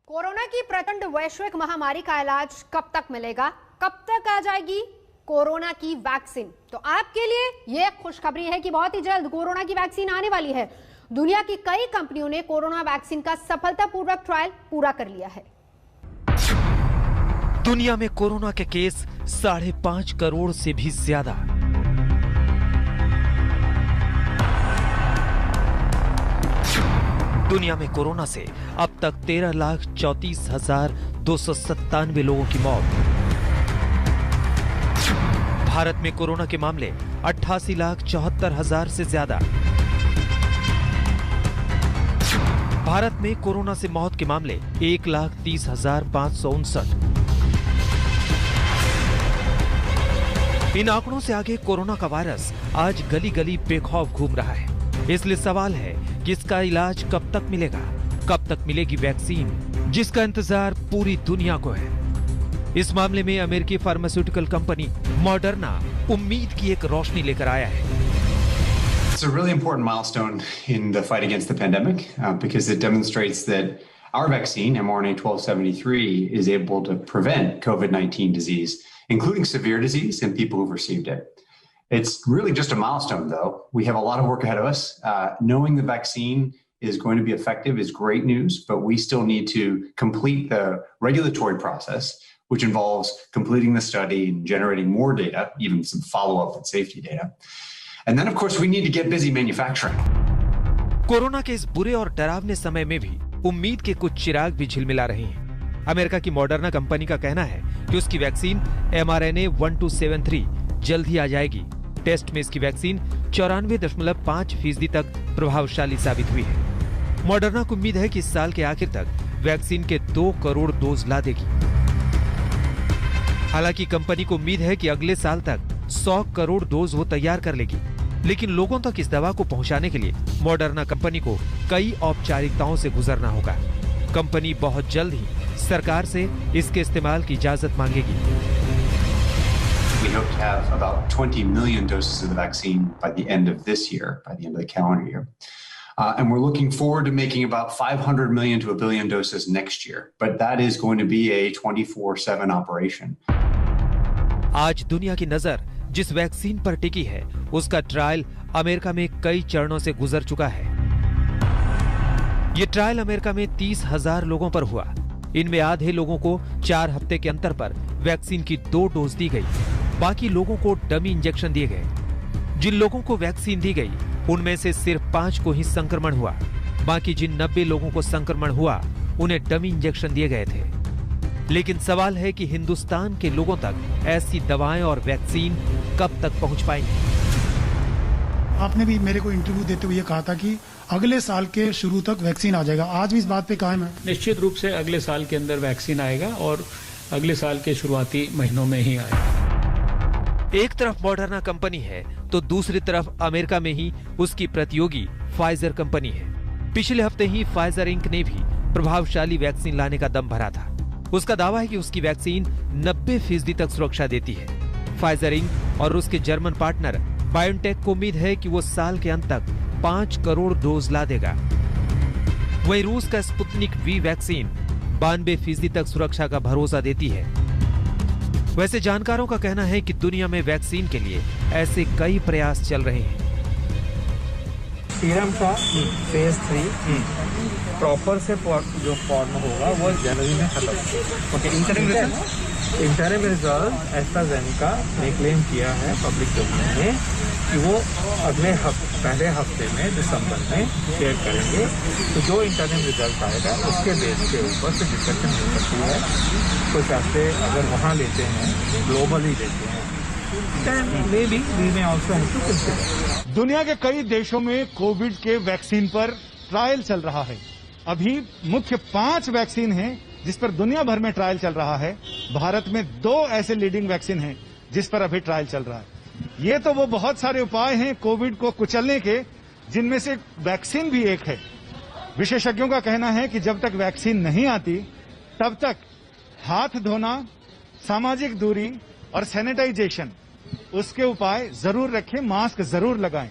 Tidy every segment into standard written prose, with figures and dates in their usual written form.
Corona की प्रचंड वैश्विक महामारी का इलाज कब तक मिलेगा, कब तक आ जाएगी कोरोना की वैक्सीन? तो आपके लिए यह खुशखबरी है कि बहुत ही जल्द कोरोना की वैक्सीन आने वाली है। दुनिया की कई कंपनियों ने कोरोना वैक्सीन का सफलतापूर्वक ट्रायल पूरा कर लिया है। दुनिया में कोरोना के केस 5.5 करोड़ से भी ज्यादा। दुनिया में कोरोना से अब तक 13,34,297 लोगों की मौत। भारत में कोरोना के मामले 88,74,000 से ज्यादा। भारत में कोरोना से मौत के मामले 1,30,559। इन आंकड़ों से आगे कोरोना का वायरस आज गली गली बेखौफ घूम रहा है। इसलिए सवाल है कि इसका इलाज कब तक मिलेगा, कब तक मिलेगी वैक्सीन, जिसका इंतजार पूरी दुनिया को है। इस मामले में अमेरिकी फार्मास्यूटिकल कंपनी मॉडर्ना उम्मीद की एक रोशनी लेकर आया है। It's a really important milestone in the fight against the pandemic because it demonstrates that our vaccine, mRNA-1273, is able to prevent COVID-19 disease, including severe disease in people who've received it. It's really just a milestone, though. We have a lot of work ahead of us. Knowing the vaccine is going to be effective is great news, but we still need to complete the regulatory process, which involves completing the study and generating more data, even some follow-up and safety data. And then, of course, we need to get busy manufacturing. Corona के इस बुरे और डरावने समय में भी उम्मीद के कुछ चिराग भी झिलमिला रहे हैं। अमेरिका की मॉडर्ना कंपनी का कहना है कि उसकी वैक्सीन mRNA-1273 जल्द ही आ जाएगी। टेस्ट में इसकी वैक्सीन 94.5% तक प्रभावशाली साबित हुई है। मॉडर्ना को उम्मीद है कि इस साल के आखिर तक वैक्सीन के 2 करोड़ डोज ला देगी। हालांकि कंपनी को उम्मीद है कि अगले साल तक 100 करोड़ डोज वो तैयार कर लेगी, लेकिन लोगों तक इस दवा को पहुंचाने के लिए मॉडर्ना कंपनी को कई औपचारिकताओं से गुजरना होगा। कंपनी बहुत जल्द ही सरकार से इसके इस्तेमाल की इजाजत मांगेगी। We hope to have about 20 million doses of the vaccine by the end of this year, by the end of the calendar year. And we're looking forward to making about 500 million to 1 billion doses next year. But that is going to be a 24/7 operation. आज दुनिया की नजर जिस vaccine पर टिकी है, उसका trial America में कई चरणों से गुजर चुका है। ये ट्रायल अमेरिका में 30,000 लोगों पर हुआ। इनमें आधे लोगों को 4 हफ्ते के अंतर पर वैक्सीन की 2 डोज दी गई। बाकी लोगों को डमी इंजेक्शन दिए गए। जिन लोगों को वैक्सीन दी गई, उनमें से सिर्फ 5 को ही संक्रमण हुआ। बाकी जिन 90 लोगों को संक्रमण हुआ, उन्हें डमी इंजेक्शन दिए गए थे। लेकिन सवाल है कि हिंदुस्तान के लोगों तक ऐसी दवाएं और वैक्सीन कब तक पहुंच पाएंगी? आपने भी मेरे को इंटरव्यू देते हुए कहा था कि अगले साल के शुरू तक वैक्सीन आ जाएगा। आज भी इस बात पे कायम है? निश्चित रूप से अगले साल के अंदर वैक्सीन आएगा और अगले साल के शुरुआती महीनों में ही आएगा। एक तरफ मॉडर्ना कंपनी है तो दूसरी तरफ अमेरिका में ही उसकी प्रतियोगी फाइजर कंपनी है। पिछले हफ्ते ही फाइजर इंक ने भी प्रभावशाली वैक्सीन लाने का दम भरा था। उसका दावा है कि उसकी वैक्सीन 90% तक सुरक्षा देती है। फाइजर इंक और उसके जर्मन पार्टनर बायोनटेक को उम्मीद है कि वो साल के अंत तक 5 करोड़ डोज ला देगा। वहीं रूस का स्पुतनिक वी वैक्सीन 92% तक सुरक्षा का भरोसा देती है। वैसे जानकारों का कहना है कि दुनिया में वैक्सीन के लिए ऐसे कई प्रयास चल रहे हैं। सीरम का फेज 3 प्रॉपर से जो फॉर्म होगा वो जनवरी में खत्म होगा। इंटरिम रिजल्ट एस्ट्राजेनेका ने क्लेम किया है पब्लिक डोमेन में कि वो अगले पहले हफ्ते में दिसंबर में शेयर करेंगे। तो जो इंटरिम रिजल्ट आएगा उसके बेस के ऊपर से डिस्कशन हो सकती है। कुछ हफ्ते अगर वहाँ लेते हैं, ग्लोबली लेते हैं, then maybe we may also have to consider. दुनिया के कई देशों में कोविड के वैक्सीन पर ट्रायल चल रहा है। अभी मुख्य 5 वैक्सीन हैं जिस पर दुनिया भर में ट्रायल चल रहा है। भारत में 2 ऐसे लीडिंग वैक्सीन हैं जिस पर अभी ट्रायल चल रहा है। ये तो वो बहुत सारे उपाय हैं कोविड को कुचलने के, जिनमें से वैक्सीन भी एक है। विशेषज्ञों का कहना है कि जब तक वैक्सीन नहीं आती तब तक हाथ धोना, सामाजिक दूरी और सैनिटाइजेशन, उसके उपाय जरूर रखें, मास्क जरूर लगाएं।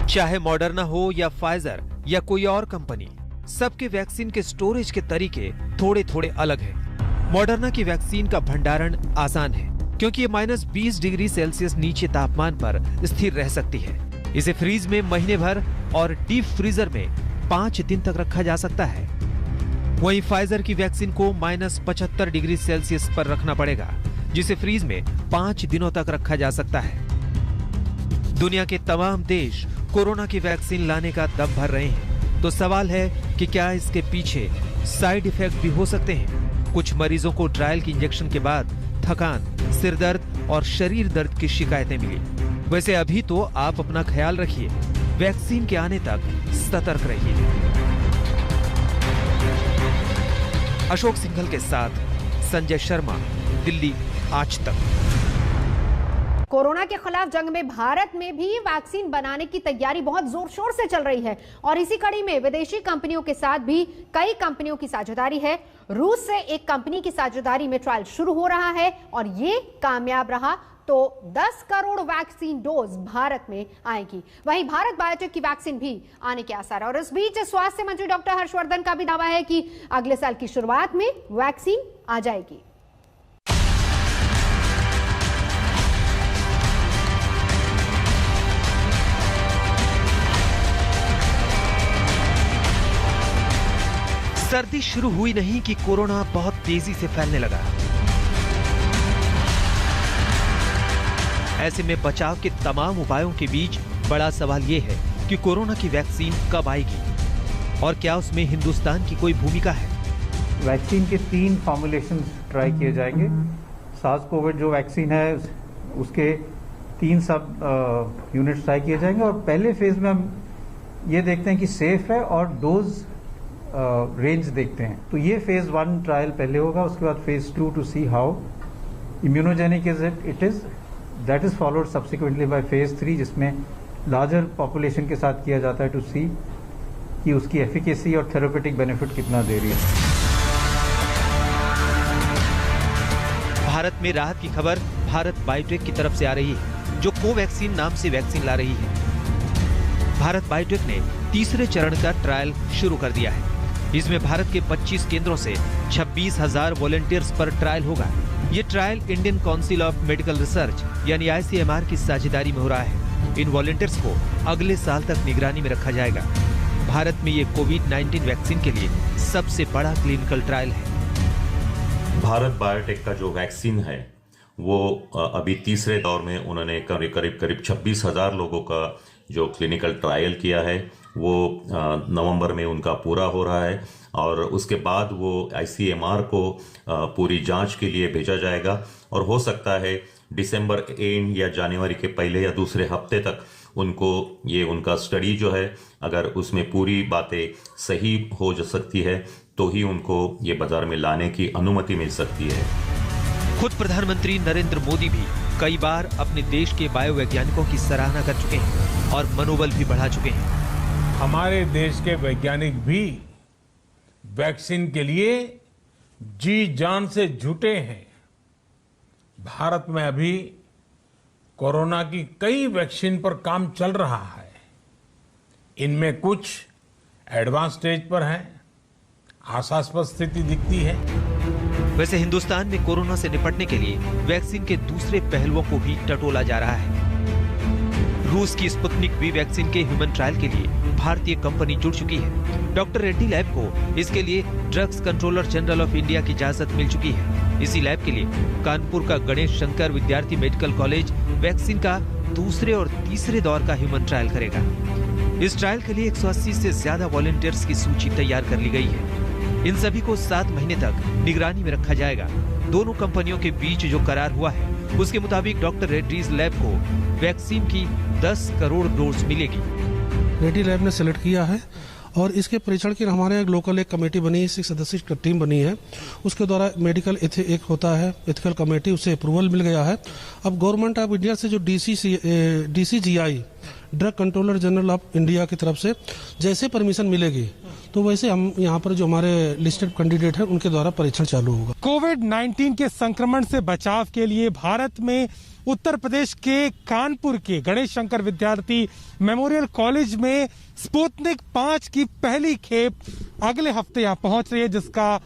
चाहे मॉडर्ना हो या फाइजर या कोई और कंपनी, सबके वैक्सीन के स्टोरेज के तरीके थोड़े थोड़े अलग हैं। मॉडर्ना की वैक्सीन का भंडारण आसान है क्योंकि ये -20 डिग्री सेल्सियस नीचे तापमान पर स्थिर रह सकती है। इसे फ्रीज में महीने भर और डीप फ्रीजर में 5 दिन तक रखा जा सकता है। वहीं फाइजर की वैक्सीन को -75 डिग्री सेल्सियस पर रखना पड़ेगा, जिसे फ्रीज में 5 दिनों तक रखा जा सकता है। दुनिया के तमाम देश कोरोना की वैक्सीन लाने का दम भर रहे हैं, तो सवाल है कि क्या इसके पीछे साइड इफेक्ट भी हो सकते हैं। कुछ मरीजों को ट्रायल की इंजेक्शन के बाद थकान, सिर दर्द और शरीर दर्द की शिकायतें मिली। वैसे अभी तो आप अपना ख्याल रखिए, वैक्सीन के आने तक सतर्क रहिए। अशोक सिंघल के साथ संजय शर्मा, दिल्ली आज तक। कोरोना के खिलाफ जंग में भारत में भी वैक्सीन बनाने की तैयारी बहुत जोर शोर से चल रही है और इसी कड़ी में विदेशी कंपनियों के साथ भी कई कंपनियों की साझेदारी है। रूस से एक कंपनी की साझेदारी में ट्रायल शुरू हो रहा है और ये कामयाब रहा तो 10 करोड़ वैक्सीन डोज भारत में आएगी। वहीं भारत बायोटेक की वैक्सीन भी आने के आसार है और इस बीच स्वास्थ्य मंत्री डॉक्टर हर्षवर्धन का भी दावा है कि अगले साल की शुरुआत में वैक्सीन आ जाएगी। सर्दी शुरू हुई नहीं कि कोरोना बहुत तेजी से फैलने लगा। ऐसे में बचाव के तमाम उपायों के बीच बड़ा सवाल यह है कि कोरोना की वैक्सीन कब आएगी और क्या उसमें हिंदुस्तान की कोई भूमिका है। वैक्सीन के 3 फॉर्मुलेशन ट्राई किए जाएंगे। सार्स कोविड जो वैक्सीन है उसके 3 सब यूनिट्स ट्राई किए जाएंगे और पहले फेज में हम ये देखते हैं कि सेफ है और डोज रेंज देखते हैं। तो ये फेज 1 ट्रायल पहले होगा, उसके बाद phase 2 to see how immunogenic it is, that is followed subsequently by phase 3 जिसमें लार्जर पॉपुलेशन के साथ किया जाता है टू सी कि उसकी एफिकेसी और थेरेपेटिक बेनिफिट कितना दे रही है। भारत में राहत की खबर भारत बायोटेक की तरफ से आ रही है, जो कोवैक्सीन नाम से वैक्सीन ला रही है। भारत बायोटेक ने तीसरे चरण का ट्रायल शुरू कर दिया है। इसमें भारत के 25 केंद्रों से 26,000 वॉलंटियर्स पर ट्रायल होगा। ये trial Indian council of medical research यानी ICMR की साझेदारी में हो रहा है। इन वॉलंटियर्स को अगले साल तक निगरानी में रखा जाएगा। भारत में ये कोविड-19 वैक्सीन के लिए सबसे बड़ा क्लिनिकल ट्रायल है। भारत बायोटेक का जो वैक्सीन है वो अभी तीसरे दौर में उन्होंने करीब 26,000 लोगों का जो क्लिनिकल ट्रायल किया है वो नवंबर में उनका पूरा हो रहा है और उसके बाद वो ICMR को पूरी जांच के लिए भेजा जाएगा और हो सकता है दिसंबर एंड या जनवरी के पहले या दूसरे हफ्ते तक उनको ये उनका स्टडी जो है अगर उसमें पूरी बातें सही हो सकती है तो ही उनको ये बाजार में लाने की अनुमति मिल सकती है। खुद प्रधानमंत्री नरेंद्र मोदी भी कई बार अपने देश के बायोवैज्ञानिकों की सराहना कर चुके हैं और मनोबल भी बढ़ा चुके हैं। हमारे देश के वैज्ञानिक भी वैक्सीन के लिए जी जान से जुटे हैं। भारत में अभी कोरोना की कई वैक्सीन पर काम चल रहा है। इनमें कुछ एडवांस स्टेज पर है, आशास्पद स्थिति दिखती है। वैसे हिंदुस्तान में कोरोना से निपटने के लिए वैक्सीन के दूसरे पहलुओं को भी टटोला जा रहा है। रूस की स्पुतनिक वी वैक्सीन के ह्यूमन ट्रायल के लिए भारतीय कंपनी जुड़ चुकी है। डॉक्टर रेड्डी लैब को इसके लिए drugs controller general of India की इजाजत मिल चुकी है। इसी लैब के लिए कानपुर का गणेश शंकर विद्यार्थी मेडिकल कॉलेज वैक्सीन का दूसरे और तीसरे दौर का ह्यूमन ट्रायल करेगा। इस ट्रायल के लिए 180 से ज्यादा वॉलंटियर्स की सूची तैयार कर ली गई है। इन सभी को 7 महीने तक निगरानी में रखा जाएगा। दोनों कंपनियों के बीच जो करार हुआ है उसके मुताबिक डॉक्टर रेड्डीज लैब को वैक्सीन की 10 करोड़ डोज मिलेगी। रेड्डी लैब ने सिलेक्ट किया है और इसके परीक्षण की हमारे लोकल एक कमेटी बनी है, 6 सदस्यीय टीम बनी है। उसके द्वारा मेडिकल एक होता है एथिकल कमेटी, उसे अप्रूवल मिल गया है। अब गवर्नमेंट ऑफ इंडिया से जो DCGI drug controller general of India की तरफ से जैसे परमिशन मिलेगी तो वैसे हम यहाँ पर जो हमारे लिस्टेड कैंडिडेट हैं उनके द्वारा परीक्षण चालू होगा। कोविड-19 के संक्रमण से बचाव के लिए भारत में उत्तर प्रदेश के कानपुर के गणेश शंकर विद्यार्थी मेमोरियल कॉलेज में स्पुतनिक 5 की पहली खेप अगले हफ्ते यहाँ पहुंच रही है, जिसका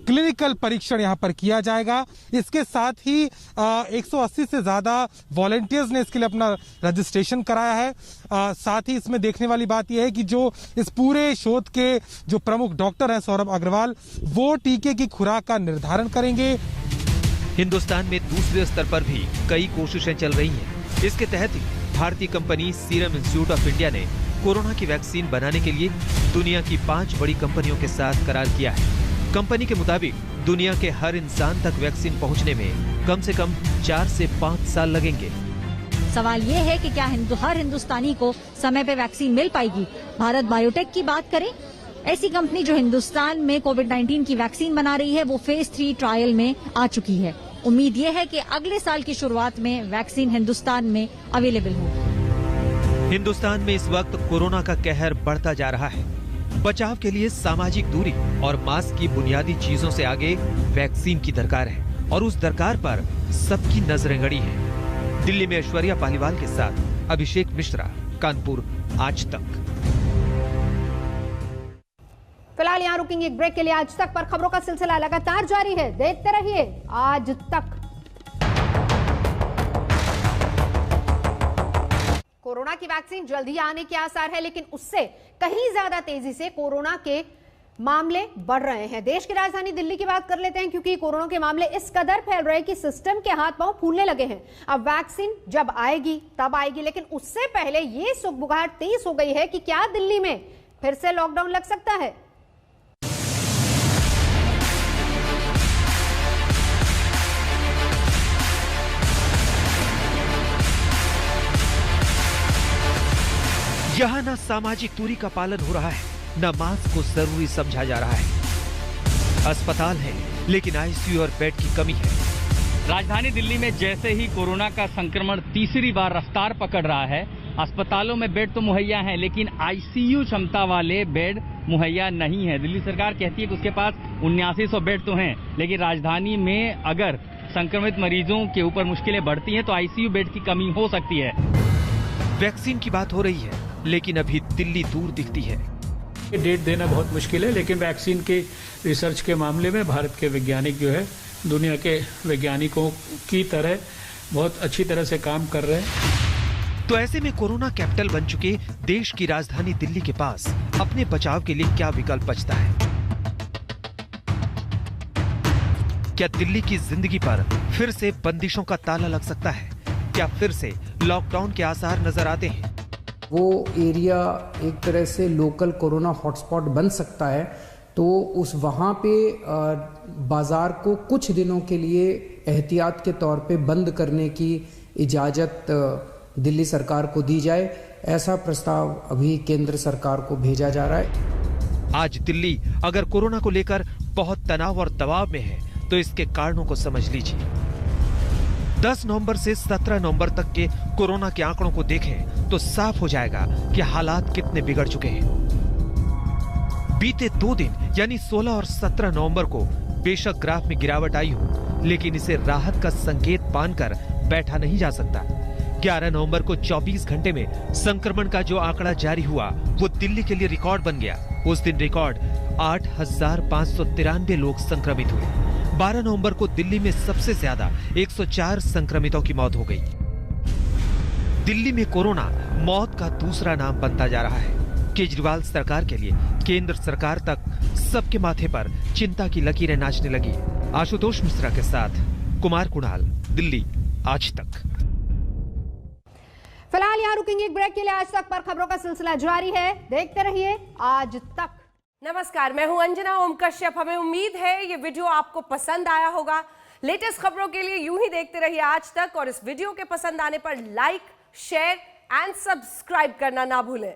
क्लिनिकल परीक्षण यहाँ पर किया जाएगा। इसके साथ ही 180 से ज्यादा वॉलंटियर्स ने इसके लिए अपना रजिस्ट्रेशन कराया है। साथ ही इसमें देखने वाली बात यह है कि जो इस पूरे शोध के जो प्रमुख डॉक्टर हैं सौरभ अग्रवाल, वो टीके की खुराक का निर्धारण करेंगे। हिंदुस्तान में दूसरे स्तर पर भी कई कोशिशें चल रही हैं। इसके तहत ही भारतीय company serum institute of India ने कोरोना की वैक्सीन बनाने के लिए दुनिया की 5 बड़ी कंपनियों के साथ करार किया है। कंपनी के मुताबिक दुनिया के हर इंसान तक वैक्सीन पहुंचने में कम से कम 4 से 5 साल लगेंगे। सवाल ये है कि क्या हर हिंदुस्तानी को समय पे वैक्सीन मिल पाएगी। भारत बायोटेक की बात करें, ऐसी कंपनी जो हिंदुस्तान में कोविड-19 की वैक्सीन बना रही है, वो फेज 3 ट्रायल में आ चुकी है। उम्मीद ये है कि अगले साल की शुरुआत में वैक्सीन हिंदुस्तान में अवेलेबल हो। हिंदुस्तान में इस वक्त कोरोना का कहर बढ़ता जा रहा है। बचाव के लिए सामाजिक दूरी और मास्क की बुनियादी चीजों से आगे वैक्सीन की दरकार है और उस दरकार पर सबकी नजरें गड़ी हैं। दिल्ली में ऐश्वर्या पालीवाल के साथ अभिषेक मिश्रा, कानपुर, आज तक। फिलहाल यहाँ रुकेंगे एक ब्रेक के लिए। आज तक पर खबरों का सिलसिला लगातार जारी है, देखते रहिए आज तक। कोरोना की वैक्सीन जल्द ही आने के आसार है, लेकिन उससे कहीं ज्यादा तेजी से कोरोना के मामले बढ़ रहे हैं। देश की राजधानी दिल्ली की बात कर लेते हैं, क्योंकि कोरोना के मामले इस कदर फैल रहे हैं कि सिस्टम के हाथ पांव फूलने लगे हैं। अब वैक्सीन जब आएगी तब आएगी, लेकिन उससे पहले ये सुगबुगाहट तेज हो गई है कि क्या दिल्ली में फिर से लॉकडाउन लग सकता है। यहाँ न सामाजिक दूरी का पालन हो रहा है, न मास्क को जरूरी समझा जा रहा है। अस्पताल है, लेकिन आईसीयू और बेड की कमी है। राजधानी दिल्ली में जैसे ही कोरोना का संक्रमण तीसरी बार रफ्तार पकड़ रहा है, अस्पतालों में बेड तो मुहैया हैं, लेकिन आईसीयू क्षमता वाले बेड मुहैया नहीं है। दिल्ली सरकार कहती है कि उसके पास 7900 बेड तो हैं, लेकिन राजधानी में अगर संक्रमित मरीजों के ऊपर मुश्किलें बढ़ती हैं तो आईसीयू बेड की कमी हो सकती है। वैक्सीन की बात हो रही है, लेकिन अभी दिल्ली दूर दिखती है। डेट देना बहुत मुश्किल है, लेकिन वैक्सीन के रिसर्च के मामले में भारत के वैज्ञानिक जो है दुनिया के वैज्ञानिकों की तरह बहुत अच्छी तरह से काम कर रहे हैं। तो ऐसे में कोरोना कैपिटल बन चुके देश की राजधानी दिल्ली के पास अपने बचाव के लिए क्या विकल्प बचता है? क्या दिल्ली की जिंदगी पर फिर से बंदिशों का ताला लग सकता है? क्या फिर से लॉकडाउन के आसार नजर आते हैं? वो एरिया एक तरह से लोकल कोरोना हॉटस्पॉट बन सकता है, तो उस वहाँ पे बाजार को कुछ दिनों के लिए एहतियात के तौर पे बंद करने की इजाज़त दिल्ली सरकार को दी जाए। ऐसा प्रस्ताव अभी केंद्र सरकार को भेजा जा रहा है। आज दिल्ली अगर कोरोना को लेकर बहुत तनाव और दबाव में है, तो इसके कारणों को समझ लीजिए। 10 नवंबर से 17 नवंबर तक के कोरोना के आंकड़ों को देखें तो साफ हो जाएगा कि हालात कितने बिगड़ चुके हैं। बीते 2 दिन यानी 16 और 17 नवंबर को बेशक ग्राफ में गिरावट आई हो, लेकिन इसे राहत का संकेत मानकर बैठा नहीं जा सकता। 11 नवंबर को 24 घंटे में संक्रमण का जो आंकड़ा जारी हुआ, वो दिल्ली के लिए रिकॉर्ड बन गया। उस दिन रिकॉर्ड 8,593 लोग संक्रमित हुए। 12 नवंबर को दिल्ली में सबसे ज्यादा 104 संक्रमितों की मौत हो गई। दिल्ली में कोरोना मौत का दूसरा नाम बनता जा रहा है। केजरीवाल सरकार के लिए केंद्र सरकार तक सबके माथे पर चिंता की लकीरें नाचने लगी। आशुतोष मिश्रा के साथ कुमार कुणाल, दिल्ली, आज तक। फिलहाल यहाँ रुकेंगे एक ब्रेक के लिए। आज तक पर खबरों का सिलसिला जारी है, देखते रहिए आज तक। नमस्कार, मैं हूं अंजना ओम कश्यप। हमें उम्मीद है ये वीडियो आपको पसंद आया होगा। लेटेस्ट खबरों के लिए यूं ही देखते रहिए आज तक, और इस वीडियो के पसंद आने पर लाइक, शेयर एंड सब्सक्राइब करना ना भूलें।